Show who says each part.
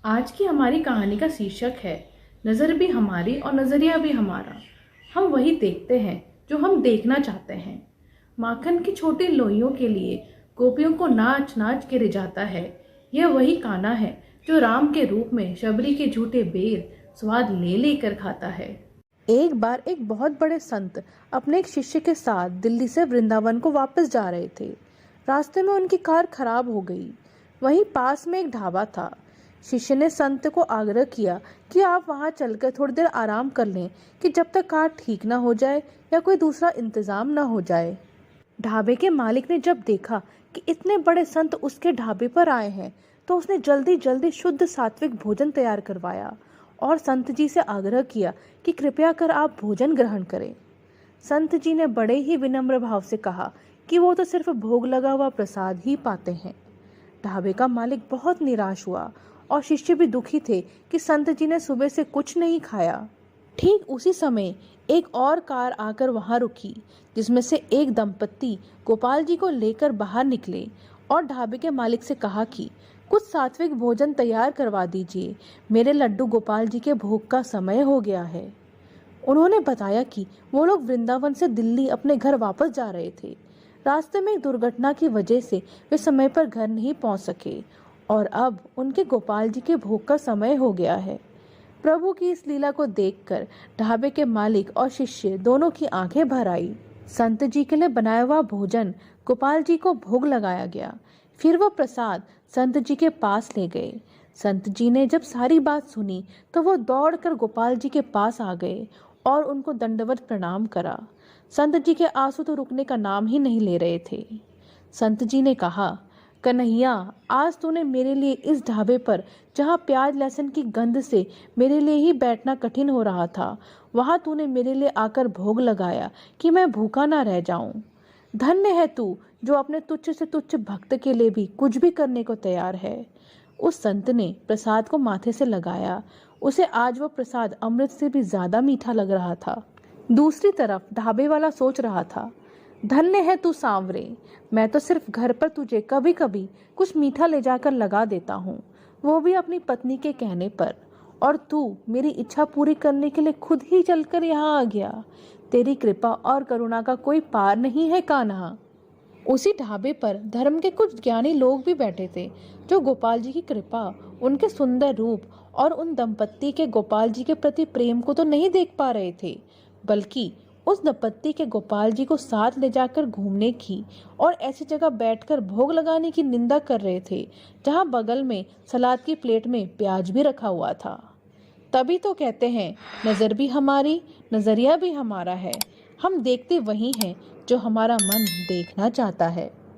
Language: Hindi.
Speaker 1: आज की हमारी कहानी का शीर्षक है नज़र भी हमारी और नज़रिया भी हमारा। हम वही देखते हैं जो हम देखना चाहते हैं। माखन की छोटी लोइयों के लिए गोपियों को नाच नाच के रिझाता है। यह वही कान्हा है जो राम के रूप में शबरी के झूठे बेर स्वाद ले लेकर खाता है।
Speaker 2: एक बार एक बहुत बड़े संत अपने एक शिष्य के साथ दिल्ली से वृंदावन को वापस जा रहे थे। रास्ते में उनकी कार खराब हो गई। वहीं पास में एक ढाबा था। शिष्य ने संत को आग्रह किया कि आप वहां चलकर थोड़ी देर आराम कर लें कि जब तक कार ठीक ना हो जाए या कोई दूसरा इंतजाम ना हो जाए। ढाबे के मालिक ने जब देखा कि इतने बड़े संत उसके ढाबे पर आए हैं तो उसने जल्दी जल्दी शुद्ध सात्विक भोजन तैयार करवाया और संत जी से आग्रह किया कि कृपया कर आप भोजन ग्रहण करें। संत जी ने बड़े ही विनम्र भाव से कहा कि वो तो सिर्फ भोग लगा हुआ प्रसाद ही पाते हैं। ढाबे का मालिक बहुत निराश हुआ और शिष्य भी दुखी थे कि संत जी ने सुबह से कुछ नहीं खाया। ठीक उसी समय एक और कार आकर वहां रुकी, जिसमें से एक दंपत्ति गोपाल जी को लेकर बाहर निकले और ढाबे के मालिक से कहा कि कुछ सात्विक भोजन तैयार करवा दीजिए, मेरे लड्डू गोपाल जी के भोग का समय हो गया है। उन्होंने बताया कि वो लोग वृंदावन से दिल्ली अपने घर वापस जा रहे थे। रास्ते में एक दुर्घटना की वजह से वे समय पर घर नहीं पहुंच सके और अब उनके गोपाल जी के भोग का समय हो गया है। प्रभु की इस लीला को देखकर ढाबे के मालिक और शिष्य दोनों की आंखें भर आई। संत जी के लिए बनाया हुआ भोजन गोपाल जी को भोग लगाया गया। फिर वो प्रसाद संत जी के पास ले गए। संत जी ने जब सारी बात सुनी तो वो दौड़कर गोपाल जी के पास आ गए और उनको दंडवत प्रणाम करा। संत जी के आंसू तो रुकने का नाम ही नहीं ले रहे थे। संत जी ने कहा, कन्हैया, आज तूने मेरे लिए इस ढाबे पर, जहाँ प्याज लहसुन की गंध से मेरे लिए ही बैठना कठिन हो रहा था, वहां तूने मेरे लिए आकर भोग लगाया कि मैं भूखा ना रह जाऊं। धन्य है तू जो अपने तुच्छ से तुच्छ भक्त के लिए भी कुछ भी करने को तैयार है। उस संत ने प्रसाद को माथे से लगाया। उसे आज वो प्रसाद अमृत से भी ज्यादा मीठा लग रहा था। दूसरी तरफ ढाबे वाला सोच रहा था, धन्य है तू सांवरे, मैं तो सिर्फ घर पर तुझे कभी कभी कुछ मीठा ले जाकर लगा देता हूँ, वो भी अपनी पत्नी के कहने पर, और तू मेरी इच्छा पूरी करने के लिए खुद ही चलकर यहाँ आ गया। तेरी कृपा और करुणा का कोई पार नहीं है कान्हा। उसी ढाबे पर धर्म के कुछ ज्ञानी लोग भी बैठे थे, जो गोपाल जी की कृपा, उनके सुंदर रूप और उन दंपत्ति के गोपाल जी के प्रति प्रेम को तो नहीं देख पा रहे थे, बल्कि उस दंपत्ति के गोपाल जी को साथ ले जाकर घूमने की और ऐसी जगह बैठकर भोग लगाने की निंदा कर रहे थे जहां बगल में सलाद की प्लेट में प्याज भी रखा हुआ था। तभी तो कहते हैं, नजर भी हमारी, नजरिया भी हमारा है। हम देखते वही हैं जो हमारा मन देखना चाहता है।